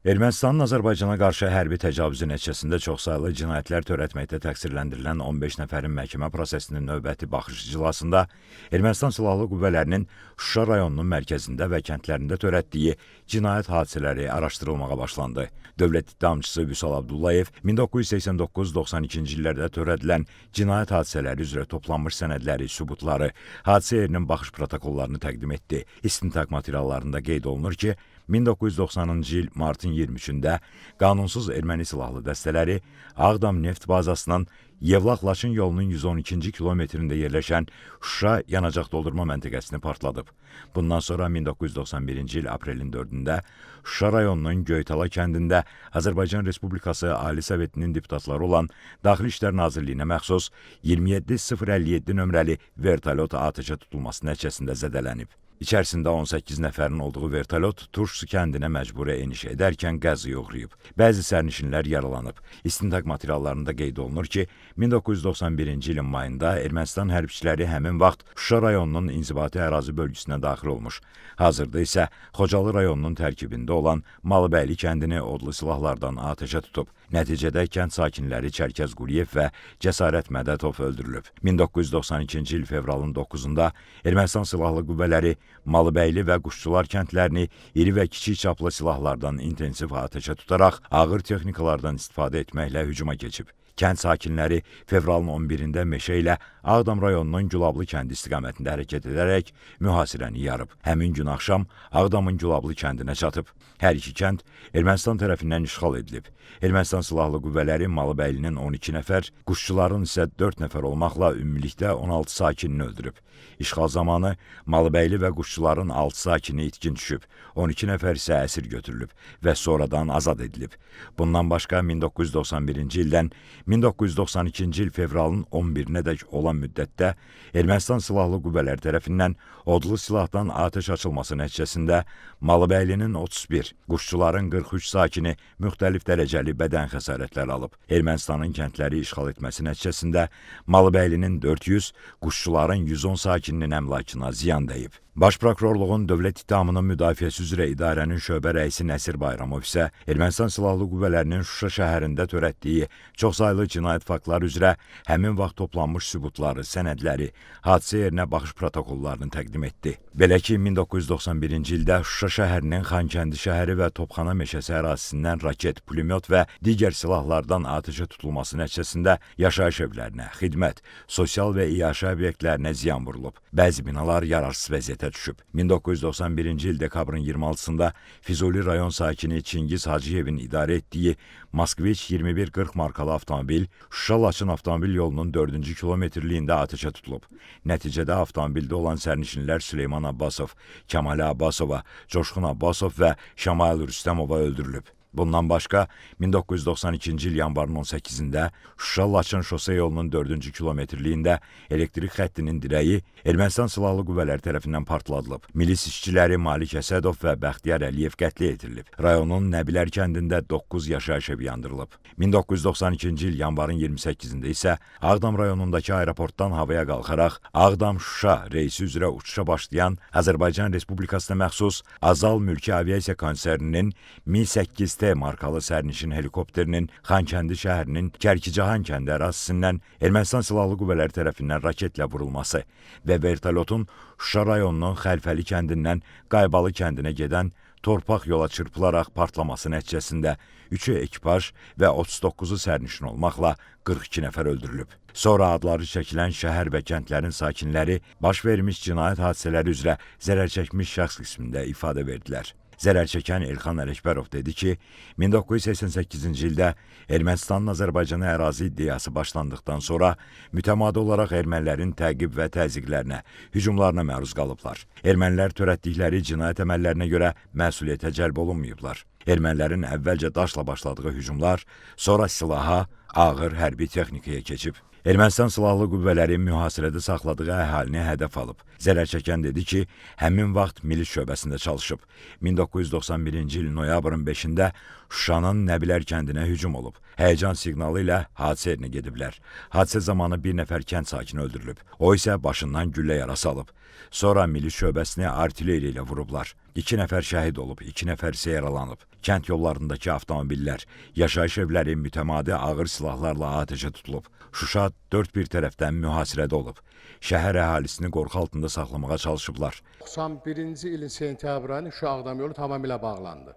Ermənistanın Azərbaycana qarşı hərbi təcavüzü nəticəsində çoxsaylı cinayətlər törətməkdə təqsirləndirilən 15 nəfərin məhkəmə prosesinin növbəti baxış iclasında Ermənistan Silahlı Qüvvələrinin Şuşa rayonunun mərkəzində və kəndlərində törətdiyi cinayət hadisələri araşdırılmağa başlandı. Dövlət ittihamçısı Vüsal Abdullayev 1989-92-ci illərdə törədilən cinayət hadisələri üzrə toplanmış sənədləri, sübutları, hadisə yerinin baxış protokollarını təqdim etdi. İstintaq materiallarında qeyd olunur ki, 1990-cı il martın 23-də qanunsuz erməni silahlı dəstələri Ağdam neft bazasının Yevlax-Laçın yolunun 112-ci kilometrində yerləşən Şuşa yanacaq doldurma məntəqəsini partladıb. Bundan sonra 1991-ci il aprelin 4-də Şuşa rayonunun Göytala kəndində Azərbaycan Respublikası Ali Sovetinin deputatları olan Daxili İşlər Nazirliyinə məxsus 27057 nömrəli vertolyot atəşə tutulması nəticəsində zədələnib. İçərisində 18 nəfərin olduğu vertolyot Turşsu kəndinə məcburi eniş edərkən qəzaya uğrayıb. Bəzi sərnişinlər yaralanıb. İstintaq materiallarında qeyd olunur ki, 1991-ci ilin mayında Ermənistan hərbçiləri həmin vaxt Şuşa rayonunun inzibati ərazi bölgüsünə daxil olmuş. Hazırda isə Xocalı rayonunun tərkibində olan Malıbəyli kəndini odlu silahlardan atəşə tutub. Nəticədə kənd sakinləri Çərkəz Quliyev və Cəsarət Mədətov öldürülüb. 1992-ci il fevralın 9-da Ermənistan Silahlı Qüvvələri Malıbəyli və Quşçular kəndlərini iri və kiçik çaplı silahlardan intensiv atəşə tutaraq ağır texnikalardan istifadə etməklə hücuma keçib. Kənd sakinləri fevralın 11-də meşə ilə Ağdam rayonunun Gülablı kəndi istiqamətində hərəkət edərək mühasirəni yarıb. Həmin gün axşam Ağdamın Gülablı kəndinə çatıb. Hər iki kənd Ermənistan tərəfindən işğal edilib. Ermənistan Silahlı Qüvvələri Malıbəylinin 12 nəfər, Quşçuların isə 4 nəfər olmaqla ümumilikdə 16 sakinini öldürüb. İşğal zamanı Malıbəyli və Quşçuların 6 sakini itkin düşüb, 12 nəfər isə əsir götürülüb və sonradan azad edilib. Bundan başqa 1991-ci ildən 1992-ci il fevralın 11-nədək olan müddətdə Ermənistan Silahlı Qüvvələri tərəfindən odlu silahdan atəş açılması nəticəsində Malıbəylinin 31, Quşçuların 43 sakini müxtəlif dərəcəli bədən xəsarətləri alıb. Ermənistanın kəndləri işğal etməsi nəticəsində Malıbəylinin 400, Quşçuların 110 sakininin əmlakına ziyan dəyib. Baş prokurorluğun dövlət ittihamının müdafiəsi üzrə idarənin şöbə rəisi Nəsir Bayramov isə Ermənistan Silahlı Qüvvələrinin Şuşa şəhərində törətdiyi çoxsaylı cinayət faktları üzrə həmin vaxt toplanmış sübutları, sənədləri, hadisə yerinə baxış protokollarını təqdim etdi. Belə ki, 1991-ci ildə Şuşa şəhərinin Xankəndi şəhəri və Topxana meşəsi ərazisindən raket, pulemyot və digər silahlardan atəşə tutulması nəticəsində yaşayış evlərinə, xidmət, sosial və iaşə obyektlərinə ziyan vurulub. Bəzi binalar yararsız vəziyyətə düşüb. 1991-ci il dekabrın 26-sında Füzuli rayon sakini Çingiz Hacıyevin idarə etdiyi Moskviç 2140 markalı avtomobil Şuşa-Laçın avtomobil yolunun 4-cü kilometrliyində atəşə tutulub. Nəticədə avtomobildə olan sərnişinlər Süleyman Abbasov, Kəmal Abbasova, Coşqun Abbasov və Şamayıl Rüstəmova öldürülüb. Bundan başqa 1992-ci il yanvarın 18-də Şuşa-Laçın şose yolunun 4-cü kilometrliyində elektrik xəttinin dirəyi Ermənistan Silahlı Qüvvələri tərəfindən partladılıb. Milis işçiləri Malik Əsədov və Bəxtiyar Əliyev qətlə yetirilib. Rayonun Nəbilər kəndində 9 yaşayış evi yandırılıb. 1992-ci il yanvarın 28-də isə Ağdam rayonundakı aeroportdan havaya qalxaraq Ağdam-Şuşa reysi üzrə uçuşa başlayan Azərbaycan Respublikasına məxsus Azal Mülki Aviasiya konserninin 1008 markalı sərnişin helikopterinin Xankəndi şəhərinin Kərkicahan kəndi ərazisindən Ermənistan Silahlı Qüvvələri tərəfindən raketlə vurulması və vertolyotun Şuşa rayonunun Xəlfəli kəndindən Qaybalı kəndinə gedən torpaq yola çırpılaraq partlaması nəticəsində 3-ü ekipaj və 39-u sərnişin olmaqla 42 nəfər öldürülüb. Sonra adları çəkilən şəhər və kəndlərin sakinləri baş vermiş cinayət hadisələri üzrə zərər çəkmiş şəxs qismində ifadə verdilər. Zərər çəkən Elxan Ələkbərov dedi ki, 1988-ci ildə Ermənistanın Azərbaycana ərazi iddiası başlandıqdan sonra mütəmadi olaraq ermənilərin təqib və təzyiqlərinə, hücumlarına məruz qalıblar. Ermənilər törətdikləri cinayət əməllərinə görə məsuliyyətə cəlb olunmayıblar. Ermənilərin əvvəlcə daşla başladığı hücumlar sonra silaha, ağır hərbi texnikaya keçib. Ermənistan Silahlı Qüvvələri mühasirədə saxladığı əhalini hədəf alıb. Zərər çəkən dedi ki, həmin vaxt milis şöbəsində çalışıb. 1991-ci il noyabrın 5-də Şuşanın Nəbilər kəndinə hücum olub. Həyəcan siqnalı ilə hadisə yerinə gediblər. Hadisə zamanı bir nəfər kənd sakini öldürülüb. O isə başından güllə yarası alıb. Sonra milis şöbəsini artilleriya ilə vurublar. 2 nəfər şəhid olub, 2 nəfər isə yaralanıb. Kənd yollarındakı avtomobillər, yaşayış evləri mütəmadi ağır silahlarla atəşə tutulub. Şuşa dörd bir tərəfdən mühasirədə olub. Şəhər əhalisini qorxu altında saxlamağa çalışıblar. 91-ci ilin sentyabrında Şuşa-Ağdam yolu tamamilə bağlandı.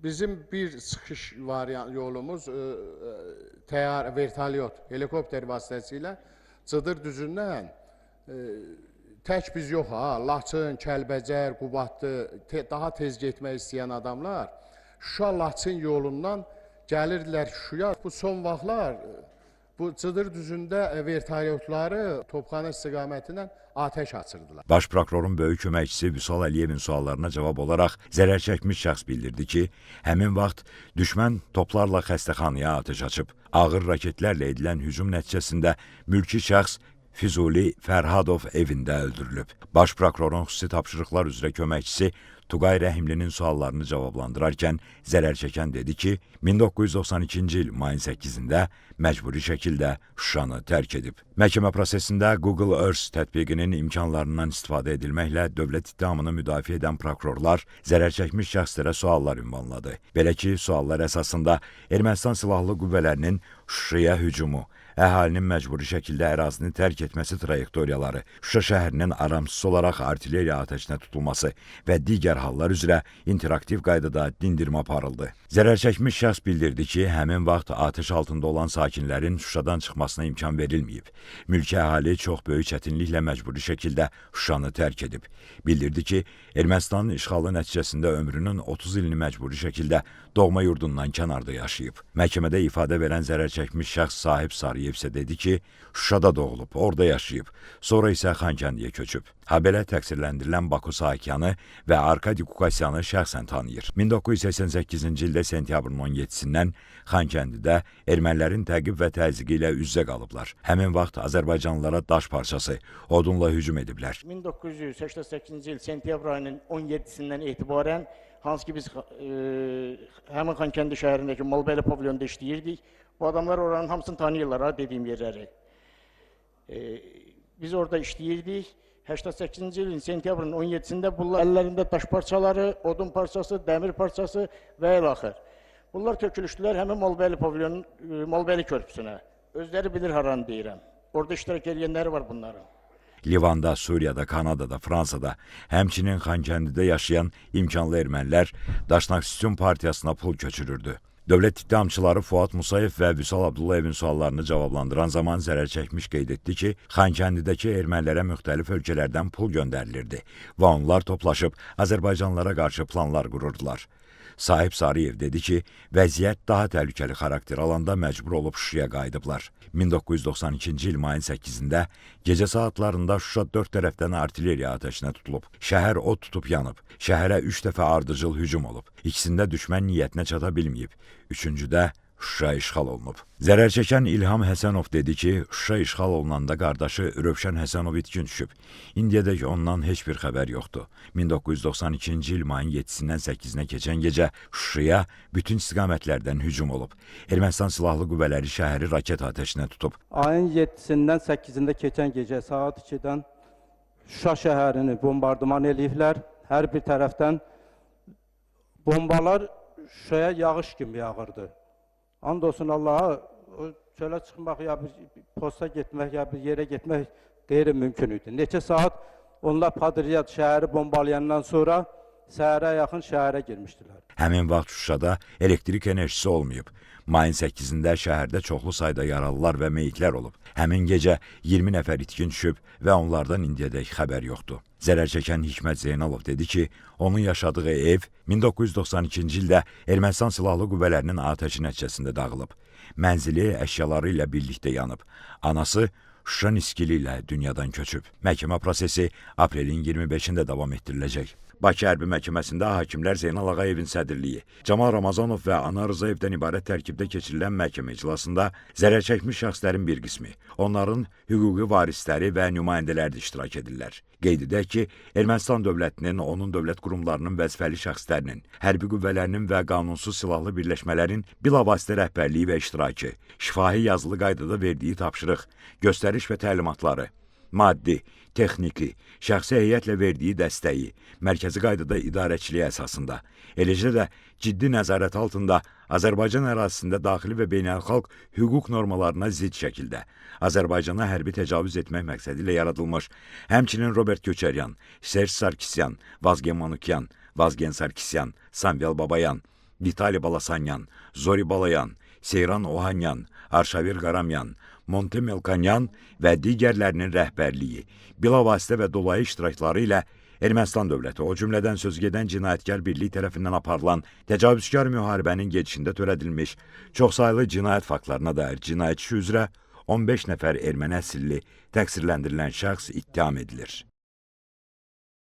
Bizim bir çıxış yolumuz vertolyot, helikopter vasitəsilə Cıdır düzündən tək biz yox ha, Laçın, Kəlbəcər, Qubadlı, daha tez getmək istəyən adamlar Şuşa-Laçın yolundan gəlirdilər Şuşaya. Bu son vaxtlar bu Cıdır düzündə vertolyotları Topxana istiqamətindən atəş açırdılar. Baş prokurorun böyük köməkçisi Vüsal Əliyevin suallarına cavab olaraq zərər çəkmiş şəxs bildirdi ki, həmin vaxt düşmən toplarla xəstəxanaya atəş açıb. Ağır raketlərlə edilən hücum nəticəsində mülki şəxs Füzuli Fərhadov evində öldürülüb. Baş prokurorun xüsusi tapşırıqlar üzrə köməkçisi Tuqay Rəhimlinin suallarını cavablandırarkən zərər çəkən dedi ki, 1992-ci il mayın 8-də məcburi şəkildə Şuşanı tərk edib. Məhkəmə prosesində Google Earth tətbiqinin imkanlarından istifadə edilməklə dövlət ittihamını müdafiə edən prokurorlar zərər çəkmiş şəxslərə suallar ünvanladı. Belə ki, suallar əsasında Ermənistan Silahlı Qüvvələrinin Şuşaya hücumu, əhalinin məcburi şəkildə ərazini tərk etməsi trayektoriyaları, Şuşa şəhərinin aramsız olaraq artilleriya atəşinə tutulması və digər hallar üzrə interaktiv qaydada dindirmə aparıldı. Zərər çəkmiş şəxs bildirdi ki, həmin vaxt atəş altında olan sakinlərin Şuşadan çıxmasına imkan verilməyib. Mülki əhali çox böyük çətinliklə məcburi şəkildə Şuşanı tərk edib. Bildirdi ki, Ermənistanın işğalı nəticəsində ömrünün 30 ilini məcburi şəkildə doğma yurdundan kənarda yaşayıb. Məhkəmədə ifadə verən zərər çəkmiş şəxs Sahib Sarıyev isə dedi ki, Şuşada doğulub, orada yaşayıb, sonra isə Xankəndiyə köçüb. Habelə təqsirləndirilən Baku Sahikyanı və Arkadi Qukasyanı şəxsən tanıyır. 1988-ci ildə sentyabrın 17-sindən Xankəndidə ermənilərin təqib və təzyiqi ilə üz-üzə qalıblar. Həmin vaxt azərbaycanlılara daş parçası, odunla hücum ediblər. 1988-ci il sentyabr ayının 17-sindən etibarən hansı ki biz həmin Xankəndi şəhərindəki Malbəyli pavilyonda işləyirdik. Bu adamlar oranın hamısını tanıyırlar ha, dediyim yerləri. Biz orada işləyirdik. 88-ci ilin sentyabrın 17-sində bunlar əllərində daş parçaları, odun parçası, dəmir parçası və ilaxır. Bunlar tökülüşdülər həmin Malbəyli pavilyonun, Malbəyli körpüsünə. Özləri bilir haranı deyirəm. Orada iştirak edənləri var bunların. Livanda, Suriyada, Kanadada, Fransada, həmçinin Xankəndidə yaşayan imkanlı ermənilər Daşnaq Partiyasına pul köçürürdü. Dövlət ittihamçıları Fuad Musayev və Vüsal Abdullayevin suallarını cavablandıran zaman zərər çəkmiş qeyd etdi ki, Xankəndidəki ermənilərə müxtəlif ölkələrdən pul göndərilirdi və onlar toplaşıb Azərbaycanlılara qarşı planlar qururdular. Sahib Sarıyev dedi ki, vəziyyət daha təhlükəli xarakter alanda məcbur olub Şuşaya qayıdıblar. 1992-ci il mayın 8-də gecə saatlarında Şuşa 4 tərəfdən artilleriya atəşinə tutulub. Şəhər od tutub yanıb. Şəhərə 3 dəfə ardıcıl hücum olub. İkisində düşmən niyyətinə çata bilməyib. Üçüncüdə Şuşa işğal olunub. Zərər çəkən İlham Həsənov dedi ki, Şuşa işğal olunanda qardaşı Rövşən Həsənov itkin düşüb. İndiyədək ondan heç bir xəbər yoxdur. 1992-ci il mayın 7-sindən 8-nə keçən gecə Şuşaya bütün istiqamətlərdən hücum olub. Ermənistan Silahlı Qüvvələri şəhəri raket atəşinə tutub. Ayın 7-sindən 8-də keçən gecə saat 2-dən Şuşa şəhərini bombardıman eləyiblər. Hər bir tərəfdən bombalar Şuşaya yağış kimi yağırdı. And olsun Allaha, çölə çıxmaq, ya bir posta getmək, ya bir yerə getmək qeyri-mümkün idi. Neçə saat onlar Padriyat şəhəri bombalayandan sonra səhərə yaxın şəhərə girmişdilər. Həmin vaxt Şuşada elektrik enerjisi olmayıb. Mayın 8-də şəhərdə çoxlu sayda yaralılar və meyitlər olub. Həmin gecə 20 nəfər itkin düşüb və onlardan indiyədək xəbər yoxdur. Zərər çəkən Hikmət Zeynalov dedi ki, onun yaşadığı ev 1992-ci ildə Ermənistan Silahlı Qüvvələrinin atəşi nəticəsində dağılıb. Mənzili əşyaları ilə birlikdə yanıb. Anası Şuşa Niskili ilə dünyadan köçüb. Məhkəmə prosesi aprelin 25-də davam etdiriləcək. Bakı Hərbi Məhkəməsində hakimlər Zeynal Ağayevin sədrliyi, Camal Ramazanov və Anar Rızayevdən ibarət tərkibdə keçirilən məhkəmə iclasında zərər çəkmiş şəxslərin bir qismi, onların hüquqi varisləri və nümayəndələri də iştirak edirlər. Qeyd edək ki, Ermənistan dövlətinin, onun dövlət qurumlarının vəzifəli şəxslərinin, hərbi qüvvələrinin və qanunsuz silahlı birləşmələrin bilavasitə rəhbərliyi və iştirakı, şifahi yazılı qaydada verdiyi tapşırıq, göstəriş və təlimatları, maddi, texniki, şəxsi heyətlə verdiyi dəstəyi, mərkəzi qaydada idarəçiliyi əsasında, eləcə də ciddi nəzarət altında Azərbaycan ərazisində daxili və beynəlxalq hüquq normalarına zidd şəkildə Azərbaycana hərbi təcavüz etmək məqsədi ilə yaradılmış, həmçinin Robert Köçəryan, Serj Sarkisyan, Vazgen Manukyan, Vazgen Sarkisyan, Samvel Babayan, Vitali Balasanyan, Zori Balayan, Seyran Ohanyan, Arşavir Qaramyan, Monte Melkonyan və digərlərinin rəhbərliyi, bilavasitə və dolayı iştirakları ilə Ermənistan dövləti, o cümlədən sözügedən cinayətkar birlik tərəfindən aparılan təcavüzkar müharibənin gedişində törədilmiş çoxsaylı cinayət faktlarına dair cinayət işi üzrə 15 nəfər erməni əsilli təqsirləndirilən şəxs ittiham edilir.